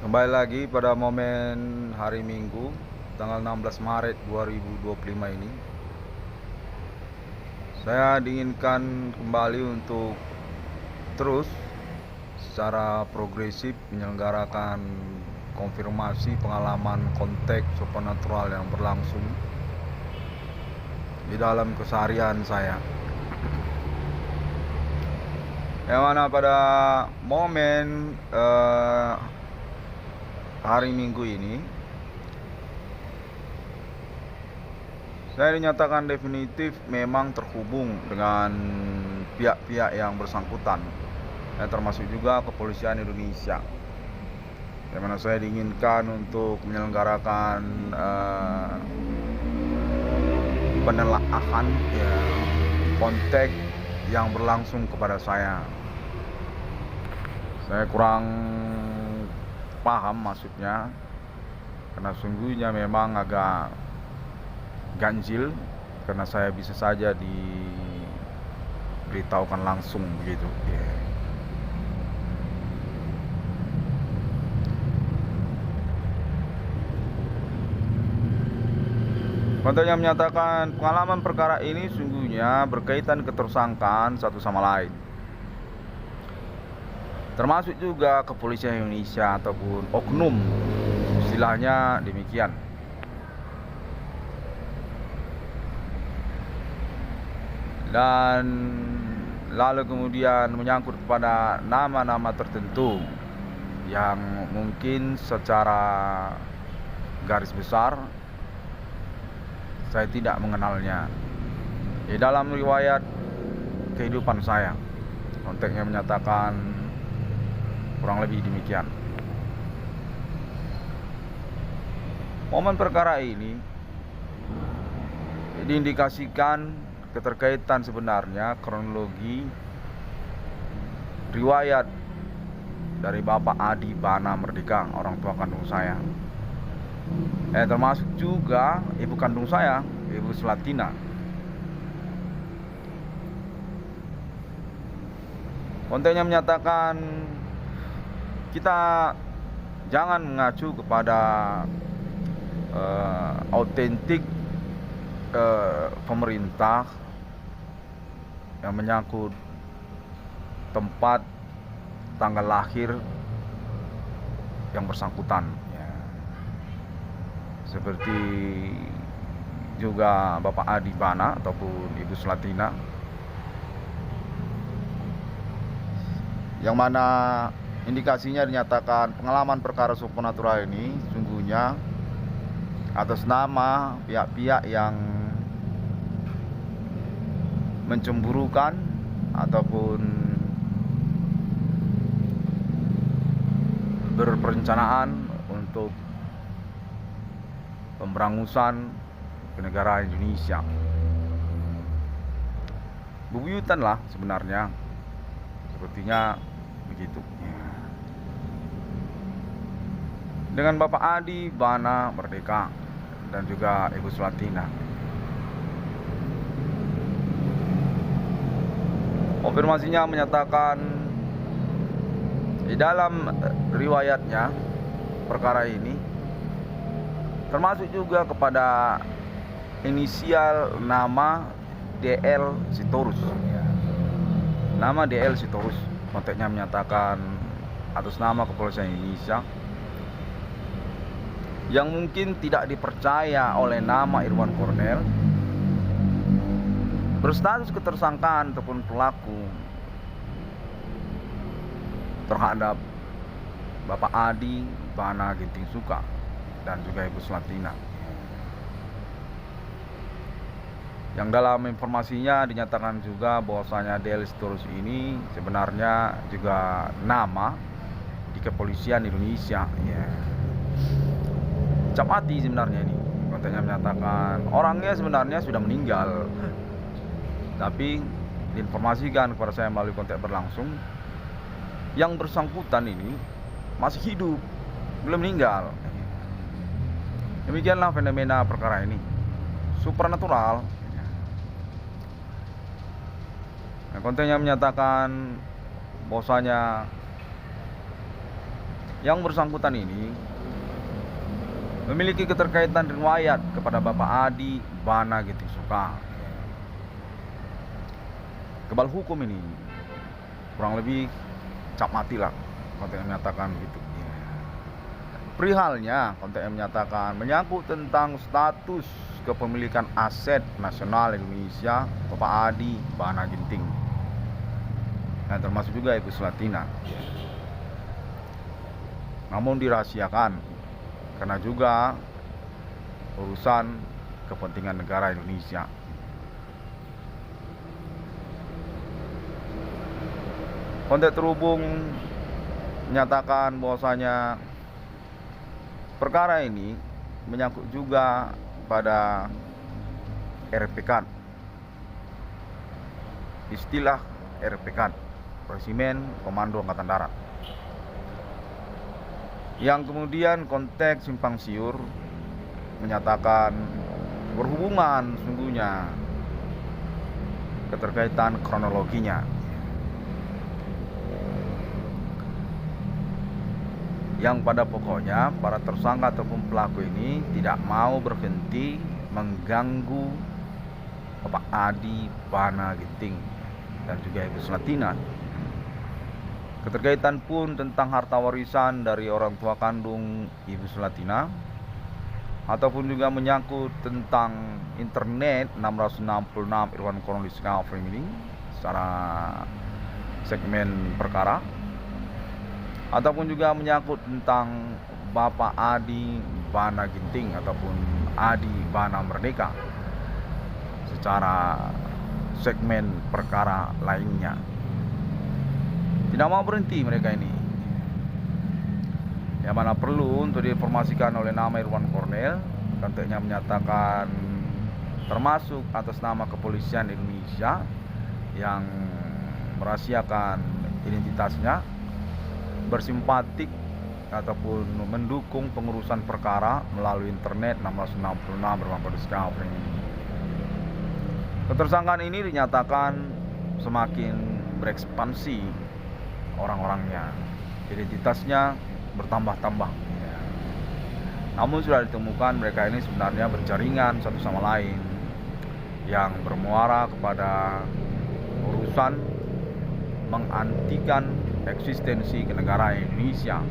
Kembali lagi pada momen hari Minggu tanggal 16 Maret 2025 ini. Saya diinginkan kembali untuk terus secara progresif menyelenggarakan konfirmasi pengalaman konteks supernatural yang berlangsung di dalam keseharian saya. Yang mana pada momen hari Minggu ini saya dinyatakan definitif memang terhubung dengan pihak-pihak yang bersangkutan, termasuk juga kepolisian Indonesia, yang mana saya diinginkan untuk menyelenggarakan penelaahan konteks yang berlangsung kepada saya. Saya kurang paham maksudnya, karena sungguhnya memang agak ganjil, karena saya bisa saja diberitahukan langsung begitu. Kontennya menyatakan pengalaman perkara ini sungguhnya berkaitan ketersangkaan satu sama lain, termasuk juga kepolisian Indonesia ataupun oknum, istilahnya demikian. Dan lalu kemudian menyangkut kepada nama-nama tertentu yang mungkin secara garis besar saya tidak mengenalnya. Di dalam riwayat kehidupan saya, konteksnya menyatakan kurang lebih demikian. Momen perkara ini diindikasikan keterkaitan sebenarnya kronologi riwayat dari Bapak Adi Bana Merdeka, orang tua kandung saya, termasuk juga ibu kandung saya, Ibu Sulatina. Kontennya menyatakan kita jangan mengacu kepada autentik pemerintah yang menyangkut tempat tanggal lahir yang bersangkutan, seperti juga Bapak Adi Bana ataupun Ibu Sulatina, yang mana indikasinya dinyatakan pengalaman perkara supernatural ini sungguhnya atas nama pihak-pihak yang mencemburukan ataupun berperencanaan untuk pemberangusan kenegaraan Indonesia. Bebuyutan lah sebenarnya, sepertinya begitu. Dengan Bapak Adi Bana Merdeka dan juga Ibu Sulatina. Konfirmasinya menyatakan di dalam riwayatnya perkara ini termasuk juga kepada inisial nama DL Sitorus. Nama DL Sitorus, konteksnya menyatakan atas nama kepolisian Indonesia, yang mungkin tidak dipercaya oleh nama Irwan Cornel, berstatus ketersangkaan ataupun pelaku terhadap Bapak Adi Bana Ginting Suka dan juga Ibu Sulatina, yang dalam informasinya dinyatakan juga bahwasanya DL Sitorus ini sebenarnya juga nama di kepolisian Indonesia. Capati sebenarnya ini, katanya menyatakan orangnya sebenarnya sudah meninggal, tapi diinformasikan kepada saya melalui konteks berlangsung yang bersangkutan ini masih hidup, belum meninggal. Demikianlah fenomena perkara ini, supernatural. Kontennya menyatakan bahwasanya yang bersangkutan ini memiliki keterkaitan riwayat kepada Bapak Adi Bana Ginting Soekarno. Kebal hukum ini kurang lebih cap mati lah, konteks menyatakan begitu. Perihalnya konteks menyatakan menyangkut tentang status kepemilikan aset nasional Indonesia Bapak Adi Bana Ginting, dan termasuk juga Ibu Sulatina. Namun dirahasiakan karena juga urusan kepentingan negara Indonesia. Konteks terhubung menyatakan bahwasanya perkara ini menyangkut juga pada RPK. Istilah RPK, Resimen Komando Angkatan Darat, yang kemudian konteks simpang siur menyatakan berhubungan sungguhnya keterkaitan kronologinya, yang pada pokoknya para tersangka ataupun pelaku ini tidak mau berhenti mengganggu Bapak Adi Bana Ginting dan juga Ibu Sulatina. Keterkaitan pun tentang harta warisan dari orang tua kandung Ibu Sulatina, ataupun juga menyangkut tentang internet 666 Irwan Cornel Discovery ini secara segmen perkara, ataupun juga menyangkut tentang Bapak Adi Bana Ginting ataupun Adi Bana Merdeka secara segmen perkara lainnya. Tidak mau berhenti mereka ini, yang mana perlu untuk diinformasikan oleh nama Irwan Cornel, konteksnya menyatakan termasuk atas nama kepolisian Indonesia yang merahasiakan identitasnya, bersimpatik ataupun mendukung pengurusan perkara melalui internet 666 Irwan Discovery. Ketersangkaan ini dinyatakan semakin berekspansi orang-orangnya, identitasnya bertambah-tambah. Namun sudah ditemukan mereka ini sebenarnya berjaringan satu sama lain yang bermuara kepada urusan mengantikan eksistensi kenegaraan Indonesia.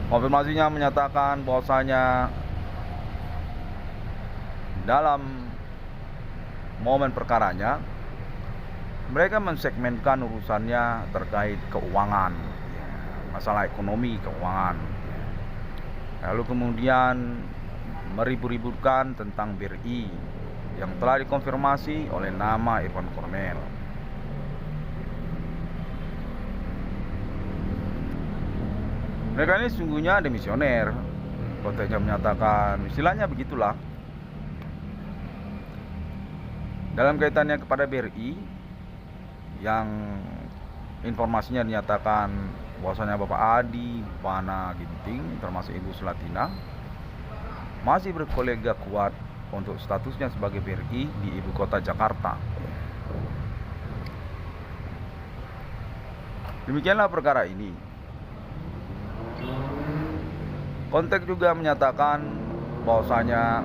Konfirmasinya menyatakan bahwasanya dalam momen perkaranya mereka mensegmenkan urusannya terkait keuangan, masalah ekonomi keuangan. Lalu kemudian meribut-ributkan tentang BRI yang telah dikonfirmasi oleh nama Irwan Cornel. Mereka ini sungguhnya demisioner, konteksnya menyatakan, istilahnya begitulah. Dalam kaitannya kepada BRI yang informasinya dinyatakan bahwasanya Bapak Adi Bana Ginting termasuk Ibu Sulatina masih berkolega kuat untuk statusnya sebagai BRI di ibu kota Jakarta. Demikianlah perkara ini. Konteks juga menyatakan bahwasanya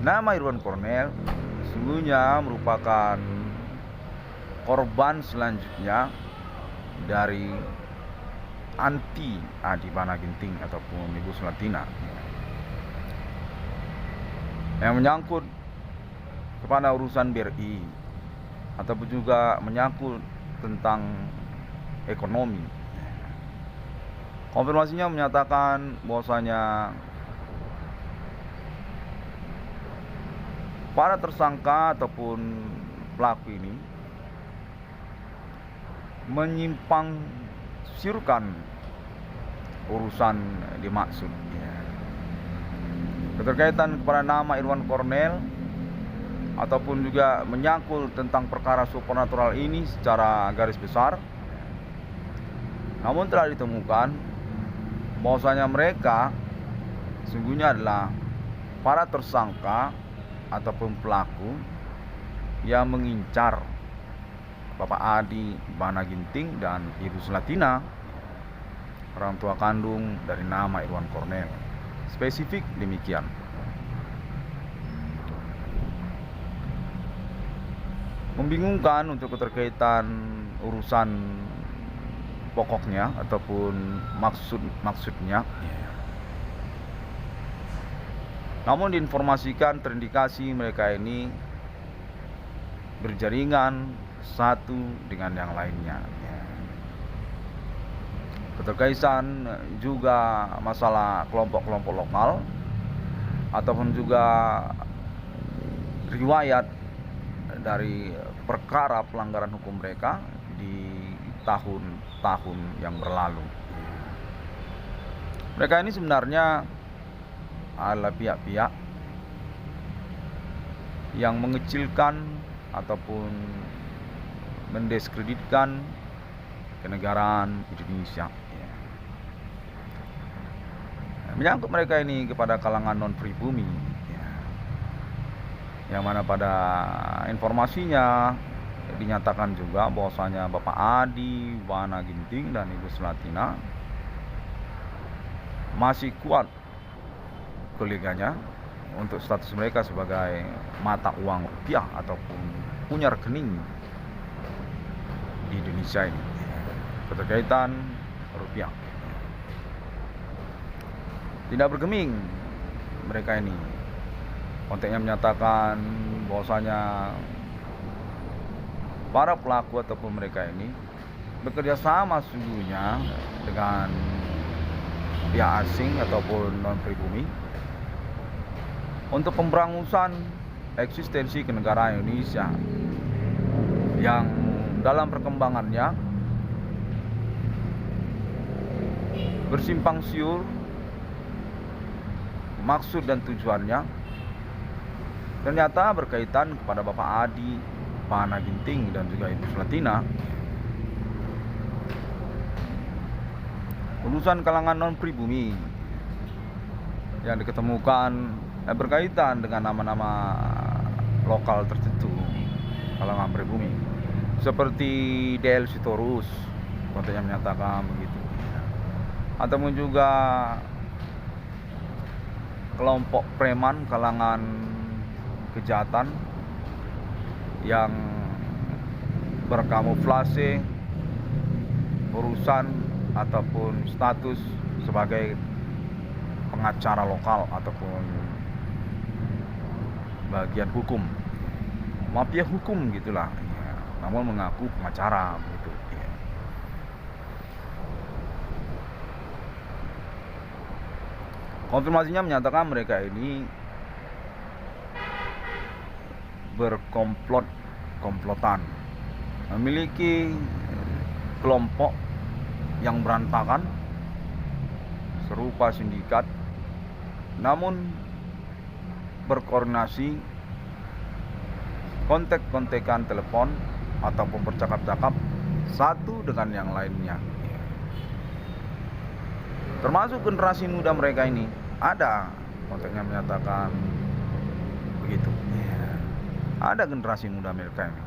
nama Irwan Cornel sesungguhnya merupakan korban selanjutnya dari anti Adi Bana Ginting ataupun Ibu Sulatina, yang menyangkut kepada urusan BRI ataupun juga menyangkut tentang ekonomi. Konfirmasinya menyatakan bahwasanya para tersangka ataupun pelaku ini menyimpang siurkan urusan dimaksud. Keterkaitan kepada nama Irwan Cornel ataupun juga menyangkut tentang perkara supernatural ini secara garis besar. Namun telah ditemukan bahwasanya mereka sesungguhnya adalah para tersangka ataupun pelaku yang mengincar Bapak Adi Bana Ginting dan Ibu Selatina, orang tua kandung dari nama Irwan Cornel. Spesifik demikian. Membingungkan untuk keterkaitan urusan pokoknya ataupun maksudnya. Namun diinformasikan terindikasi mereka ini berjaringan satu dengan yang lainnya. Keterkaitan juga masalah kelompok-kelompok lokal ataupun juga riwayat dari perkara pelanggaran hukum mereka di tahun-tahun yang berlalu. Mereka ini sebenarnya adalah pihak-pihak yang mengecilkan ataupun mendiskreditkan kenegaraan Indonesia. Menyangkut mereka ini kepada kalangan non-pribumi, yang mana pada informasinya dinyatakan juga bahwasanya Bapak Adi Bana Ginting dan Ibu Selatina masih kuat koleganya untuk status mereka sebagai mata uang rupiah ataupun punya rekening di Indonesia ini, keterkaitan rupiah. Tidak bergeming mereka ini. Konteksnya menyatakan bahwasanya para pelaku ataupun mereka ini bekerja sama sesungguhnya dengan pihak asing ataupun non-pribumi untuk pemberangusan eksistensi kenegaraan Indonesia yang dalam perkembangannya bersimpang siur maksud dan tujuannya, ternyata berkaitan kepada Bapak Adi Bana Ginting dan juga Ibu Selatina, urusan kalangan non-pribumi yang diketemukan berkaitan dengan nama-nama lokal tertentu kalangan pribumi seperti DL Sitorus, kontennya menyatakan begitu, ataupun juga kelompok preman kalangan kejahatan yang berkamuflase urusan ataupun status sebagai pengacara lokal ataupun bagian hukum, mafia hukum gitulah, namun mengaku pengacara begitu. Konfirmasinya menyatakan mereka ini berkomplotan, memiliki kelompok yang berantakan serupa sindikat, namun berkoordinasi, kontek-kontekan telepon ataupun bercakap-cakap satu dengan yang lainnya. Termasuk generasi muda mereka ini ada, konteknya menyatakan begitu. Ada generasi muda mereka ini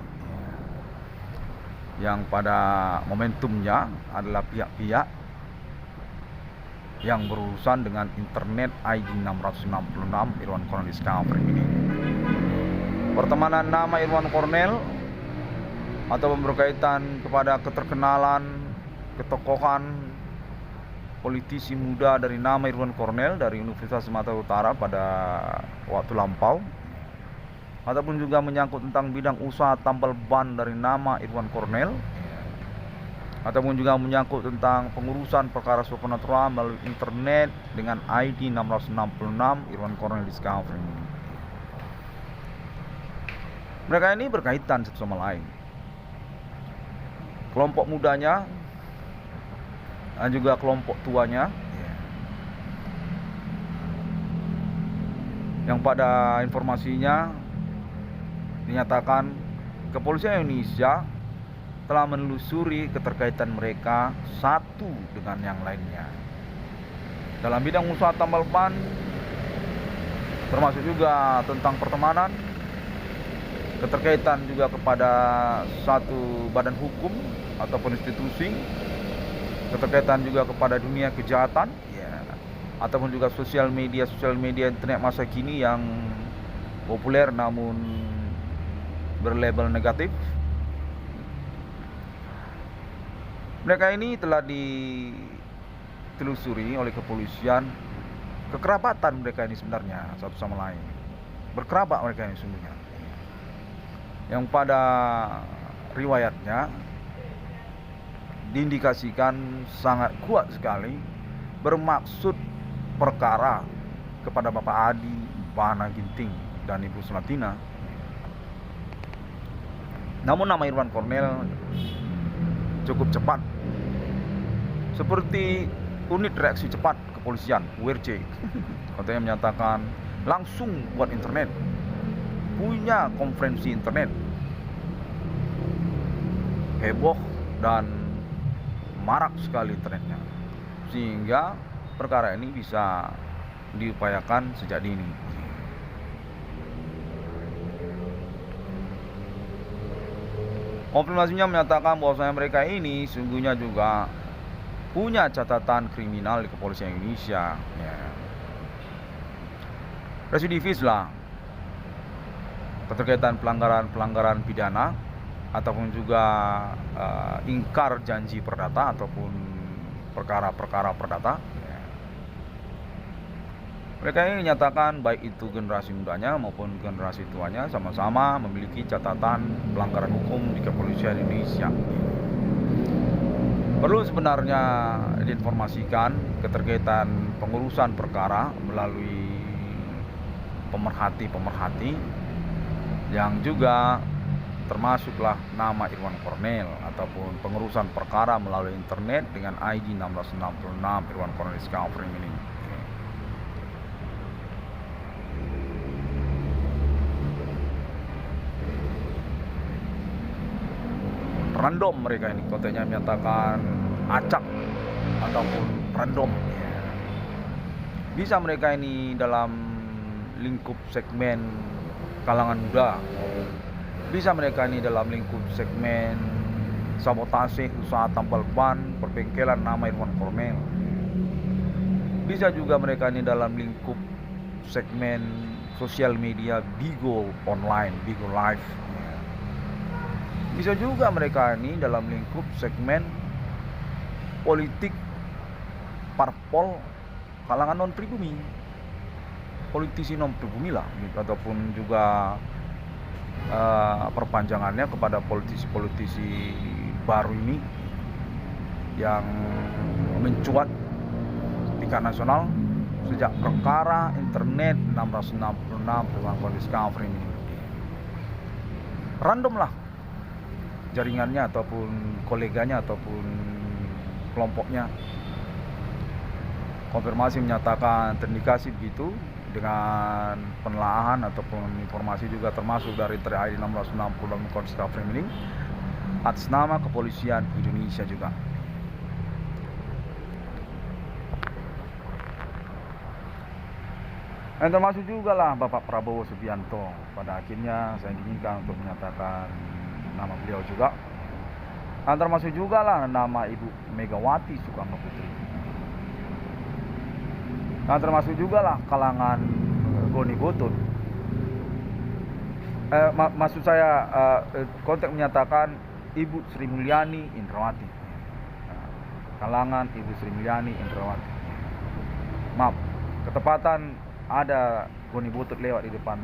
yang pada momentumnya adalah pihak-pihak yang berurusan dengan internet ID 666 Irwan Cornel Discovery ini. Pertemanan nama Irwan Cornel atau berkaitan kepada keterkenalan, ketokohan politisi muda dari nama Irwan Cornel dari Universitas Sumatera Utara pada waktu lampau, ataupun juga menyangkut tentang bidang usaha tambal ban dari nama Irwan Cornel, ataupun juga menyangkut tentang pengurusan perkara supernatural melalui internet dengan ID 666 Irwan Cornel Discovery. Mereka ini berkaitan satu sama lain. Kelompok mudanya dan juga kelompok tuanya, yang pada informasinya dinyatakan kepolisian Indonesia telah menelusuri keterkaitan mereka satu dengan yang lainnya dalam bidang usaha tambal ban termasuk juga tentang pertemanan, keterkaitan juga kepada satu badan hukum ataupun institusi, keterkaitan juga kepada dunia kejahatan, ya, ataupun juga sosial media internet masa kini yang populer namun berlabel negatif. Mereka ini telah ditelusuri oleh kepolisian kekerabatan mereka ini sebenarnya satu sama lain. Berkerabat mereka ini sungguhnya. Yang pada riwayatnya diindikasikan sangat kuat sekali bermaksud perkara kepada Bapak Adi Bana Ginting dan Ibu Selatina. Namun nama Irwan Kornel cukup cepat, seperti unit reaksi cepat kepolisian URC. Katanya menyatakan langsung buat internet, punya konferensi internet, heboh dan marak sekali internetnya, sehingga perkara ini bisa diupayakan sejak dini. Konfirmasinya menyatakan bahwasanya mereka ini sungguhnya juga punya catatan kriminal di kepolisian Indonesia, ya. Residivis lah, keterkaitan pelanggaran pidana ataupun juga ingkar janji perdata ataupun perkara-perkara perdata, ya. Mereka ini menyatakan baik itu generasi mudanya maupun generasi tuanya sama-sama memiliki catatan pelanggaran hukum di kepolisian Indonesia. Perlu sebenarnya diinformasikan keterkaitan pengurusan perkara melalui pemerhati yang juga termasuklah nama Irwan Kornel, ataupun pengurusan perkara melalui internet dengan ID 1666 Irwan Kornel Discovery ini. Random mereka ini, kontennya menyatakan acak ataupun random. Bisa mereka ini dalam lingkup segmen kalangan muda, bisa mereka ini dalam lingkup segmen sabotase usaha tambal ban perbengkelan nama Irwan Kornel, bisa juga mereka ini dalam lingkup segmen sosial media Bigo online, Bigo Live. Bisa juga mereka ini dalam lingkup segmen politik parpol kalangan non pribumi, politisi non pribumi lah, gitu. Ataupun juga perpanjangannya kepada politisi-politisi baru ini yang mencuat tingkat nasional sejak perkara internet 666 Irwan Discovery ini. Random lah jaringannya ataupun koleganya ataupun kelompoknya. Konfirmasi menyatakan terindikasi begitu dengan penelaahan ataupun informasi juga termasuk dari ID 1660 Discovery Mining atas nama kepolisian Indonesia juga. Dan termasuk juga lah Bapak Prabowo Subianto. Pada akhirnya saya diinginkan untuk menyatakan nama beliau juga. Dan termasuk juga lah nama Ibu Megawati Soekarno Putri. Dan termasuk juga lah kalangan Goni Butut. Maksud saya konteks menyatakan Ibu Sri Mulyani Indrawati. Kalangan Ibu Sri Mulyani Indrawati. Maaf, ketepatan ada Goni Butut lewat di depan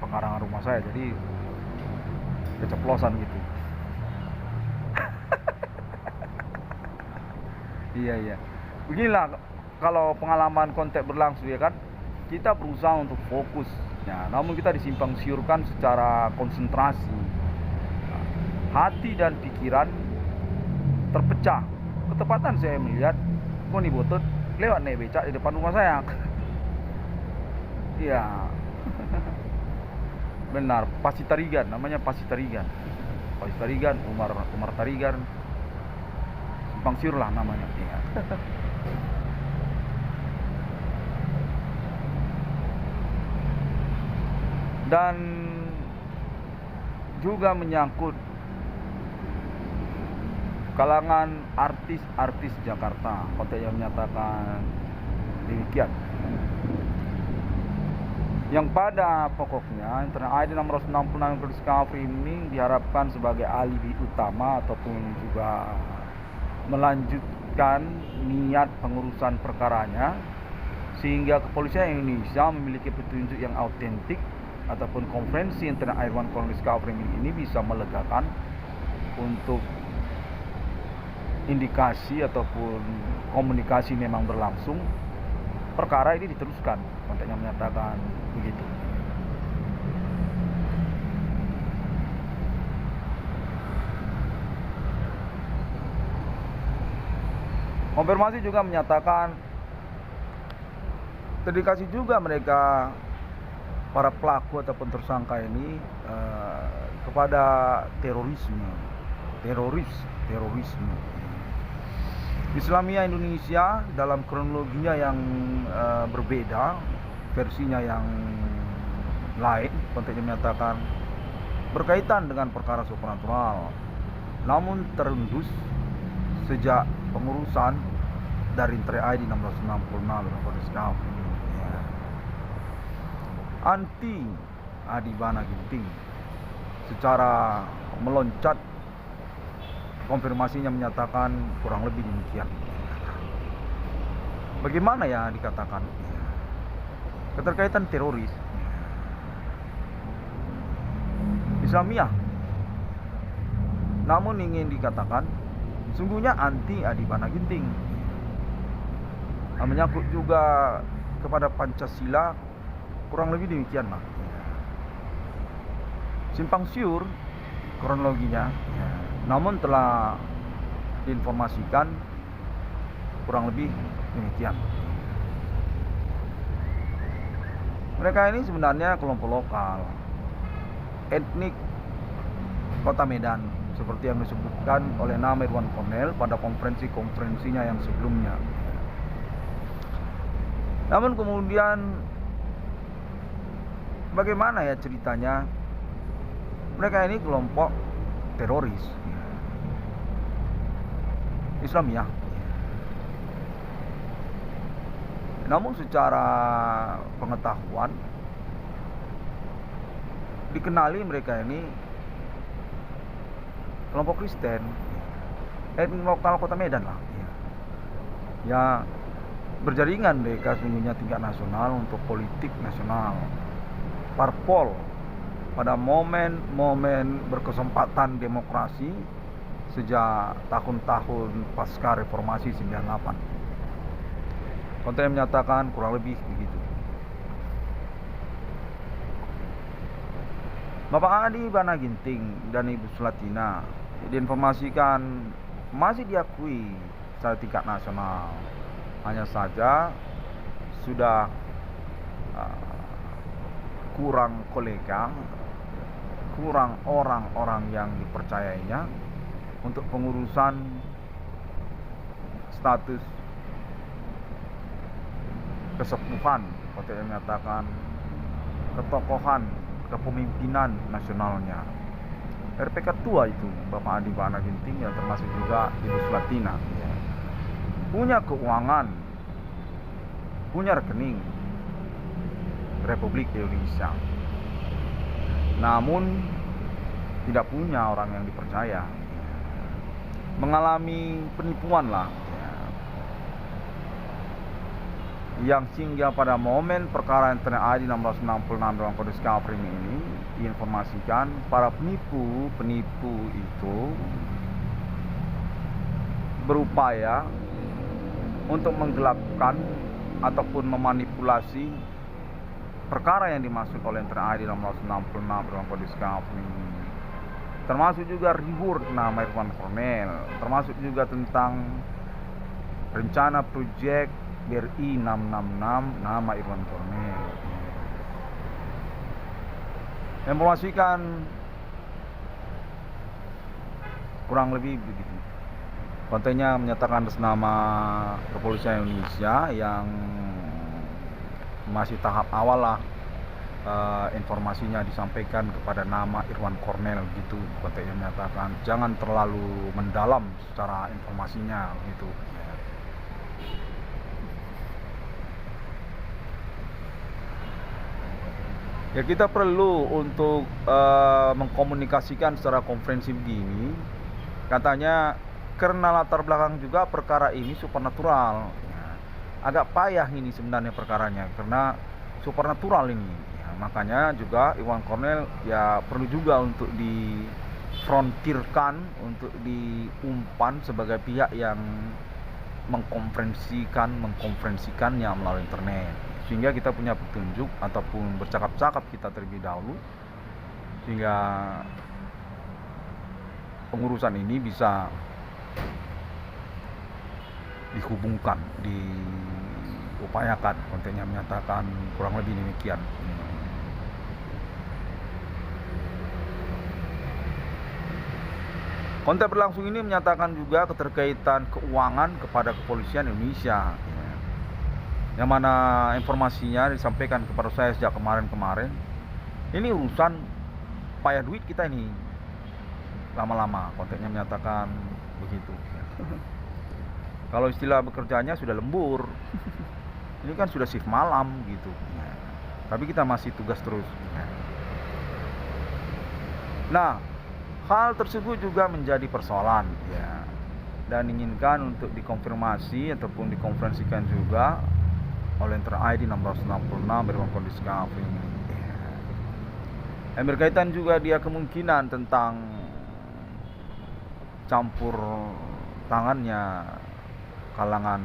pekarangan rumah saya, jadi keceplosan gitu. Iya. Beginilah kalau pengalaman kontak berlangsung, ya kan, kita berusaha untuk fokus, ya, namun kita disimpang siurkan secara konsentrasi. Hati dan pikiran terpecah. Ketepatan saya melihat Goni Butut lewat naik becak di depan rumah saya. Iya. Benar, Pasi Tarigan, namanya Pasi Tarigan. Pasi Tarigan, Umar Tarigan. Simpang siur lah namanya. Iya. dan juga menyangkut kalangan artis-artis Jakarta. Konten yang menyatakan demikian. Yang pada pokoknya Internet ID 666 Discovery ini diharapkan sebagai alibi utama ataupun juga melanjutkan niat pengurusan perkaranya, sehingga kepolisian Indonesia memiliki petunjuk yang autentik ataupun konferensi Internet ID 1 Discovery ini bisa melegakan untuk indikasi ataupun komunikasi memang berlangsung, perkara ini diteruskan. Kontennya menyatakan begitu. Konfirmasi juga menyatakan terindikasi juga mereka para pelaku ataupun tersangka ini kepada terorisme. Islamia Indonesia dalam kronologinya yang berbeda, versinya yang lain, kontennya menyatakan berkaitan dengan perkara supranatural, namun terendus sejak pengurusan dari Internet ID 666 Discovery anti Adibana Ginting secara meloncat. Konfirmasinya menyatakan kurang lebih demikian. Bagaimana ya dikatakan keterkaitan teroris Islamiyah, namun ingin dikatakan sungguhnya anti Adibana Ginting, menyangkut juga kepada Pancasila, kurang lebih demikianlah. Simpang siur kronologinya, namun telah diinformasikan kurang lebih demikian. Mereka ini sebenarnya kelompok lokal, etnik Kota Medan, seperti yang disebutkan oleh nama Irwan Cornel pada konferensinya yang sebelumnya. Namun kemudian bagaimana ya ceritanya? Mereka ini kelompok teroris Islamiyah. Namun secara pengetahuan dikenali mereka ini kelompok Kristen, etnik lokal Kota Medan lah. Ya, berjaringan mereka sungguhnya tingkat nasional untuk politik nasional, parpol pada momen-momen berkesempatan demokrasi sejak tahun-tahun pasca reformasi 98. Konten menyatakan kurang lebih begitu. Bapak Adibana Ginting dan Ibu Sulatina diinformasikan masih diakui secara tingkat nasional. Hanya saja sudah kurang kolega, kurang orang-orang yang dipercayainya untuk pengurusan status kesepuhan, atau yang menyatakan ketokohan kepemimpinan nasionalnya. RPK tua itu Bapak Adibana Ginting, yang termasuk juga Ibu Sulatina, punya keuangan, punya rekening Republik Indonesia, namun tidak punya orang yang dipercaya, mengalami penipuan lah, yang sehingga pada momen perkara Internet ID 1666 dalam kode Discovery ini diinformasikan para penipu itu berupaya untuk menggelapkan ataupun memanipulasi perkara yang dimaksud oleh Internet ID 1666 dalam kode Discovery, termasuk juga reward nama Irwan Cornel, termasuk juga tentang rencana proyek BRI 666 nama Irwan Cornel. Informasikan kurang lebih begitu. Kontennya menyatakan atas nama Kepolisian Indonesia yang masih tahap awal lah informasinya disampaikan kepada nama Irwan Cornel gitu, konteksnya menyatakan jangan terlalu mendalam secara informasinya gitu. Ya kita perlu untuk mengkomunikasikan secara komprehensif begini. Katanya karena latar belakang juga perkara ini supernatural. Ya, agak payah ini sebenarnya perkaranya karena supernatural ini. Ya, makanya juga Irwan Cornel ya perlu juga untuk difrontirkan, untuk diumpan sebagai pihak yang mengkonferensikannya melalui internet, sehingga kita punya petunjuk ataupun bercakap-cakap kita terlebih dahulu, sehingga pengurusan ini bisa dihubungkan, diupayakan. Kontennya menyatakan kurang lebih demikian. Konten berlangsung ini menyatakan juga keterkaitan keuangan kepada kepolisian Indonesia, yang mana informasinya disampaikan kepada saya sejak kemarin. Ini urusan payah duit kita ini lama-lama. Kontennya menyatakan begitu. Kalau istilah bekerjanya sudah lembur, ini kan sudah shift malam gitu. Tapi kita masih tugas terus. Nah, hal tersebut juga menjadi persoalan ya, dan inginkan untuk dikonfirmasi ataupun dikonferensikan juga oleh Enter ID 666 berupa kondisi kafir. Yang berkaitan juga dia kemungkinan tentang campur tangannya kalangan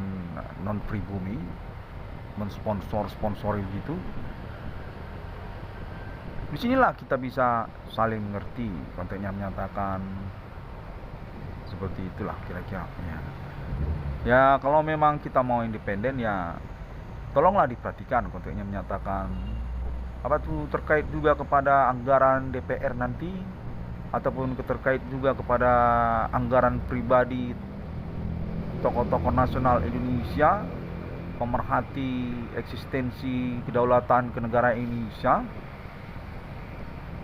non pribumi mensponsori gitu. Disinilah kita bisa saling mengerti. Kontennya menyatakan seperti itulah kira-kira. Ya kalau memang kita mau independen ya tolonglah diperhatikan. Kontennya menyatakan apa tuh terkait juga kepada anggaran DPR nanti, ataupun terkait juga kepada anggaran pribadi tokoh-tokoh nasional Indonesia, pemerhati eksistensi kedaulatan kenegaraan Indonesia,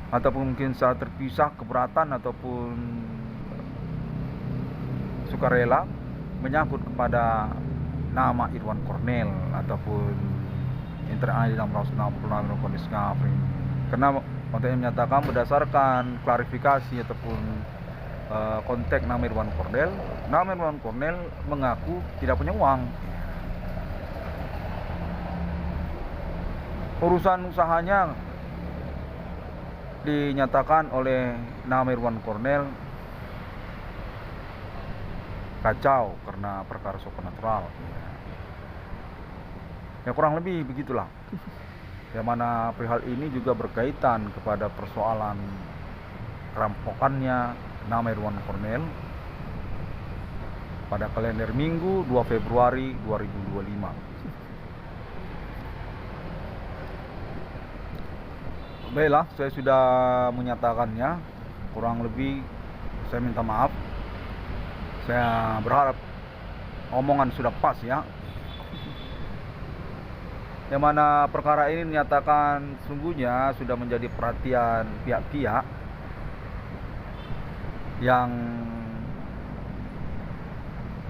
ataupun mungkin secara terpisah keberatan ataupun sukarela menyangkut kepada nama Irwan Cornel ataupun Inter-ID 666 kondisi kafir. Karena kontennya menyatakan berdasarkan klarifikasi ataupun konteks nama Irwan Cornel mengaku tidak punya uang. Urusan usahanya dinyatakan oleh nama Irwan Cornel kacau karena perkara supernatural. Ya kurang lebih begitulah. Yang mana perihal ini juga berkaitan kepada persoalan perampokannya nama Irwan Cornel pada kalender Minggu 2 Februari 2025. Baiklah, saya sudah menyatakannya. Kurang lebih saya minta maaf. Saya berharap omongan sudah pas ya. Yang mana perkara ini menyatakan sungguhnya sudah menjadi perhatian pihak-pihak yang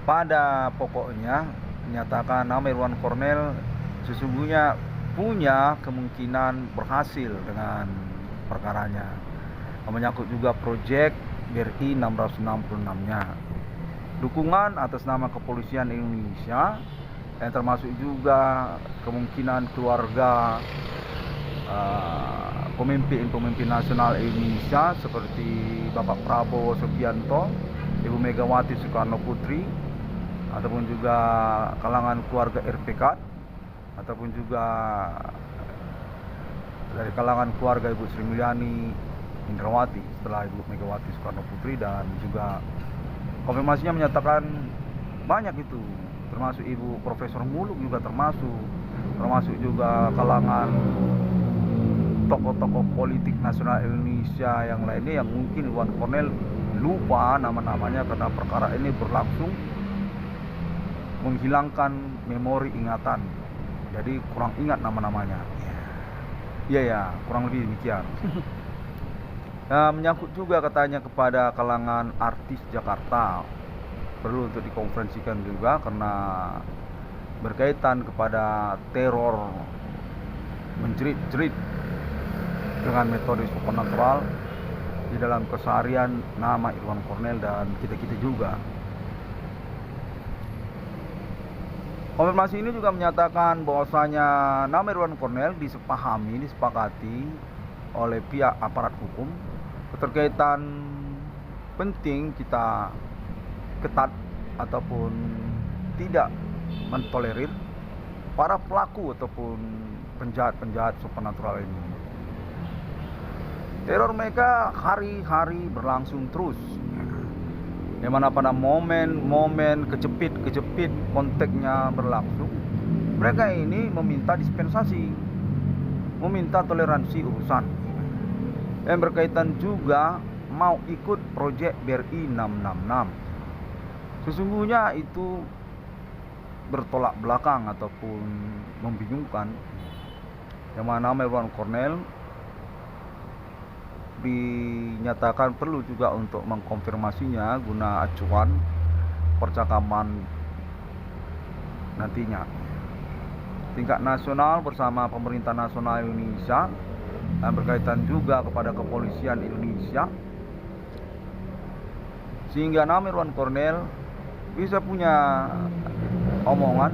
pada pokoknya menyatakan nama Irwan Cornel sesungguhnya punya kemungkinan berhasil dengan perkaranya, menyangkut juga proyek BRI 666-nya, dukungan atas nama kepolisian Indonesia, yang termasuk juga kemungkinan keluarga pemimpin nasional Indonesia seperti Bapak Prabowo Subianto, Ibu Megawati Soekarno Putri, ataupun juga kalangan keluarga RPK, ataupun juga dari kalangan keluarga Ibu Sri Mulyani Indrawati setelah Ibu Megawati Soekarno Putri, dan juga konfirmasinya menyatakan banyak itu, termasuk Ibu Profesor Muluk juga termasuk juga kalangan tokoh-tokoh politik nasional Indonesia yang lainnya, yang mungkin Irwan Cornel lupa nama-namanya karena perkara ini berlangsung menghilangkan memori ingatan, jadi kurang ingat nama-namanya. Iya ya, kurang lebih demikian. Nah, menyangkut juga katanya kepada kalangan artis Jakarta, perlu untuk dikonferensikan juga karena berkaitan kepada teror menjerit-jerit dengan metode supernatural di dalam keseharian nama Irwan Cornel dan kita-kita juga. Konfirmasi ini juga menyatakan bahwasanya nama Irwan Cornel disepakati oleh pihak aparat hukum. Keterkaitan penting kita ketat ataupun tidak mentolerir para pelaku ataupun penjahat-penjahat supernatural ini. Teror mereka hari-hari berlangsung terus, di mana pada momen-momen kejepit konteksnya berlangsung, mereka ini meminta dispensasi, meminta toleransi urusan yang berkaitan juga mau ikut proyek BRI 666. Sesungguhnya itu bertolak belakang ataupun membingungkan, yang mana Irwan Cornel dinyatakan perlu juga untuk mengkonfirmasinya guna acuan percakapan nantinya tingkat nasional bersama pemerintah nasional Indonesia dan berkaitan juga kepada kepolisian Indonesia, sehingga nama Irwan Cornel bisa punya omongan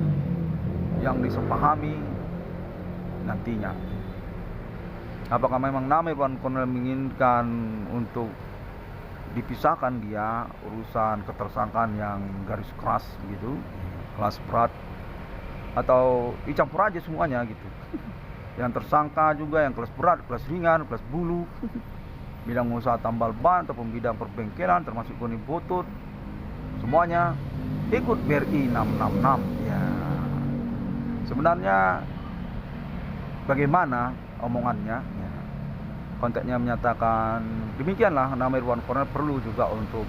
yang disepahami nantinya. Apakah memang nama Irwan Cornel menginginkan untuk dipisahkan dia urusan ketersangkaan yang garis keras begitu, kelas berat, atau dicampur aja semuanya gitu. Yang tersangka juga yang kelas berat, kelas ringan, kelas bulu, bidang usaha tambal ban ataupun bidang perbengkelan termasuk goni butut, semuanya ikut BRI 666. Ya, sebenarnya bagaimana omongannya? Ya, konteksnya menyatakan demikianlah, nama Irwan Cornel perlu juga untuk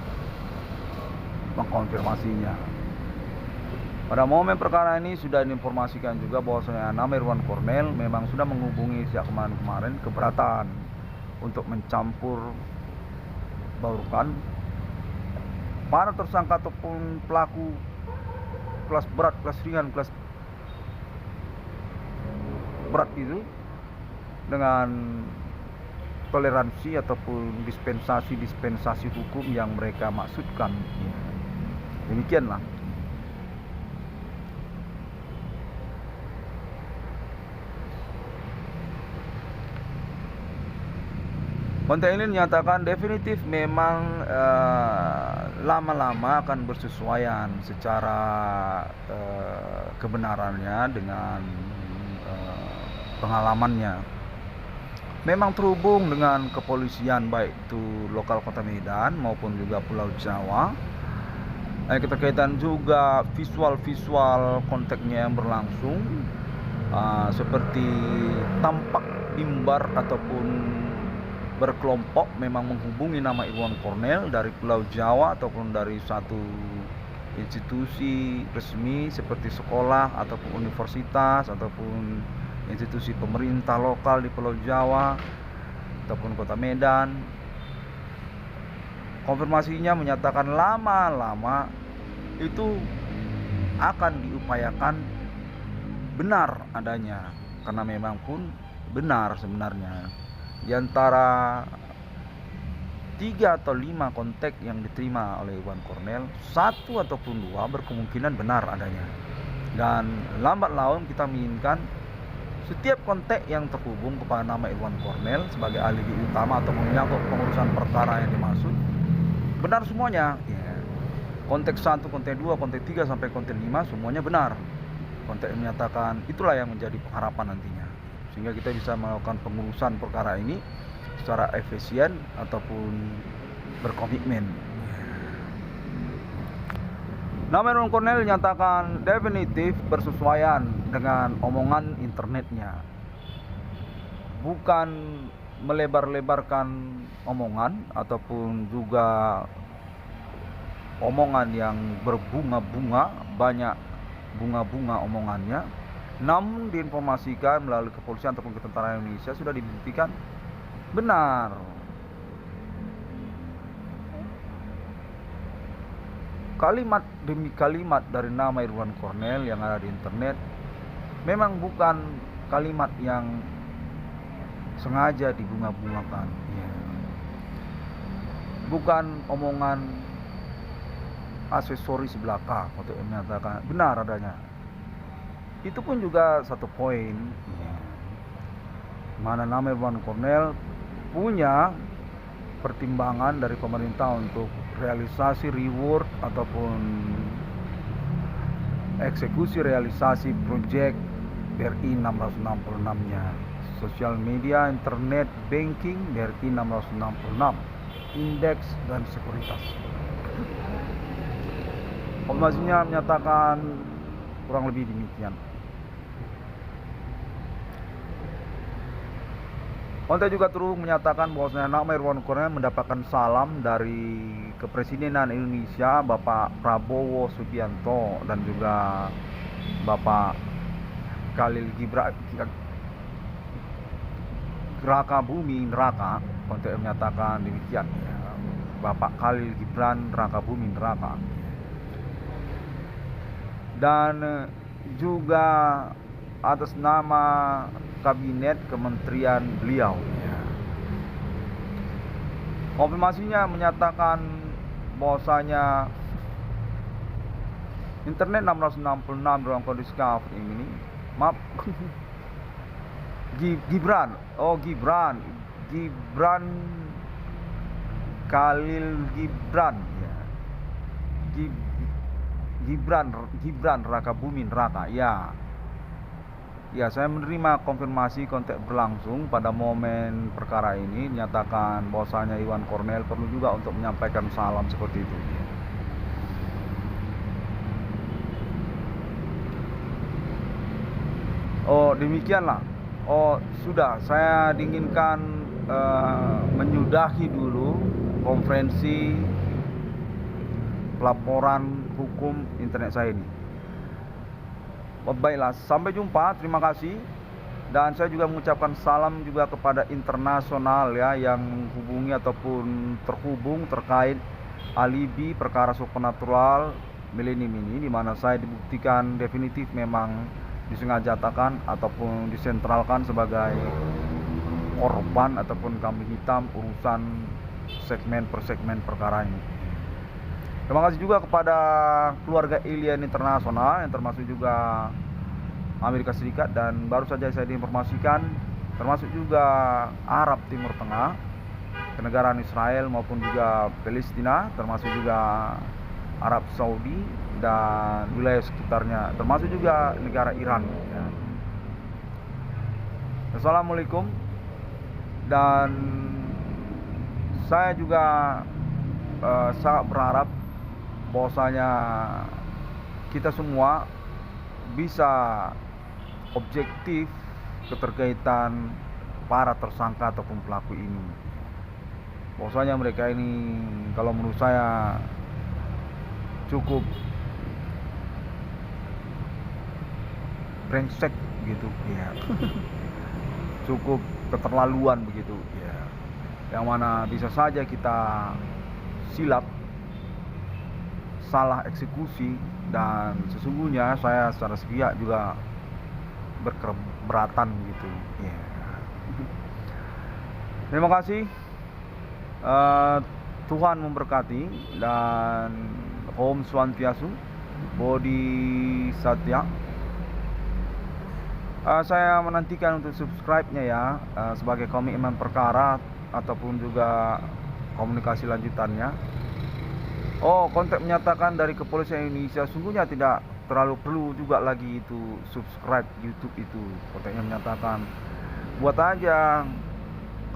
mengkonfirmasinya. Pada momen perkara ini sudah diinformasikan juga bahwasanya nama Irwan Cornel memang sudah menghubungi sejak kemarin keberatan untuk mencampur baurkan para tersangka ataupun pelaku kelas berat, kelas ringan, kelas berat itu dengan toleransi ataupun dispensasi hukum yang mereka maksudkan. Demikianlah. Konten ini menyatakan definitif memang lama-lama akan bersesuaian secara kebenarannya dengan pengalamannya. Memang terhubung dengan kepolisian baik itu lokal Kota Medan maupun juga Pulau Jawa. Keterkaitan juga visual konteksnya yang berlangsung, seperti tampak mimbar ataupun berkelompok memang menghubungi nama Irwan Cornel dari Pulau Jawa ataupun dari satu institusi resmi seperti sekolah ataupun universitas ataupun institusi pemerintah lokal di Pulau Jawa ataupun Kota Medan. Konfirmasinya menyatakan lama-lama itu akan diupayakan benar adanya, karena memang pun benar sebenarnya. Di antara 3 atau 5 kontak yang diterima oleh Irwan Cornel, 1 ataupun 2 berkemungkinan benar adanya. Dan lambat laun kita menginginkan setiap kontak yang terhubung kepada nama Irwan Cornel sebagai ahli utama atau menyangkut pengurusan perkara yang dimaksud, benar semuanya. Ya. Kontak 1, kontak 2, kontak 3 sampai kontak 5 semuanya benar. Kontak yang menyatakan itulah yang menjadi pengharapan nantinya, sehingga kita bisa melakukan pengurusan perkara ini secara efisien ataupun berkomitmen. Nama Irwan Cornel dinyatakan definitif bersesuaian dengan omongan internetnya, bukan melebar-lebarkan omongan ataupun juga omongan yang berbunga-bunga, banyak bunga-bunga omongannya, Namun diinformasikan melalui kepolisian ataupun ketentaraan Indonesia sudah dibuktikan benar. Kalimat demi kalimat dari nama Irwan Cornel yang ada di internet memang bukan kalimat yang sengaja dibunga-bungakan, ya. Bukan omongan aksesoris belaka untuk menyatakan benar adanya. Itu pun juga satu poin, ya. Mana nama Irwan Cornel punya pertimbangan dari pemerintah untuk realisasi reward ataupun eksekusi realisasi proyek BRI 666-nya, sosial media, internet, banking BRI 666, indeks dan sekuritas. Informasinya menyatakan kurang lebih demikian. Konten juga turut menyatakan bahwasanya nama Irwan Cornel mendapatkan salam dari Kepresidenan Indonesia Bapak Prabowo Subianto dan juga Bapak Khalil Gibran Raka Buming Raka. Konten menyatakan demikian, ya. Bapak Khalil Gibran Raka Buming Raka. Dan juga atas nama kabinet kementerian beliau, ya. Konfirmasinya menyatakan bahwasanya internet 666 dalam kondisi cover ini, maaf, Gibran Khalil Gibran, ya. Gibran Raka Buming Raka, ya. Ya, saya menerima konfirmasi kontak berlangsung pada momen perkara ini, menyatakan bahwasanya Irwan Cornel perlu juga untuk menyampaikan salam seperti itu. Oh, demikianlah. Oh, sudah, saya diinginkan menyudahi dulu konferensi pelaporan hukum internet saya ini. Baiklah, sampai jumpa, terima kasih. Dan saya juga mengucapkan salam juga kepada internasional, ya, yang menghubungi ataupun terhubung terkait alibi perkara supernatural milenium ini, di mana saya dibuktikan definitif memang disengajatakan ataupun disentralkan sebagai korban ataupun kambing hitam urusan segmen per segmen perkara ini. Terima kasih juga kepada keluarga alien internasional yang termasuk juga Amerika Serikat, dan baru saja saya diinformasikan termasuk juga Arab Timur Tengah, kenegaraan Israel maupun juga Palestina, termasuk juga Arab Saudi dan wilayah sekitarnya, termasuk juga negara Iran, ya. Assalamualaikum. Dan saya juga sangat berharap bahwasanya kita semua bisa objektif keterkaitan para tersangka ataupun pelaku ini. Bahwasanya mereka ini kalau menurut saya cukup brengsek gitu, ya. Cukup keterlaluan begitu, ya. Yang mana bisa saja kita silap, salah eksekusi, dan sesungguhnya saya secara sepihak juga berkeberatan gitu, ya. Terima kasih. Tuhan memberkati dan Om Swastiastu, Bodhisattva. Saya menantikan untuk subscribe-nya, ya, sebagai komitmen perkara ataupun juga komunikasi lanjutannya. Oh, kontak menyatakan dari Kepolisian Indonesia sungguhnya tidak terlalu perlu juga lagi itu subscribe YouTube itu. Kontaknya menyatakan buat aja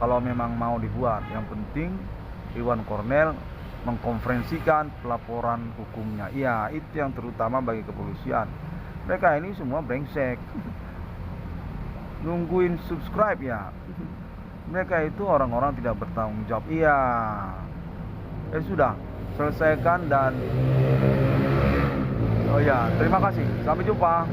kalau memang mau dibuat. Yang penting Irwan Cornel mengkonferensikan pelaporan hukumnya. Iya, itu yang terutama bagi kepolisian. Mereka ini semua brengsek. Nungguin subscribe, ya. Mereka itu orang-orang tidak bertanggung jawab. Iya. Sudah, selesaikan dan oh ya, terima kasih. Sampai jumpa.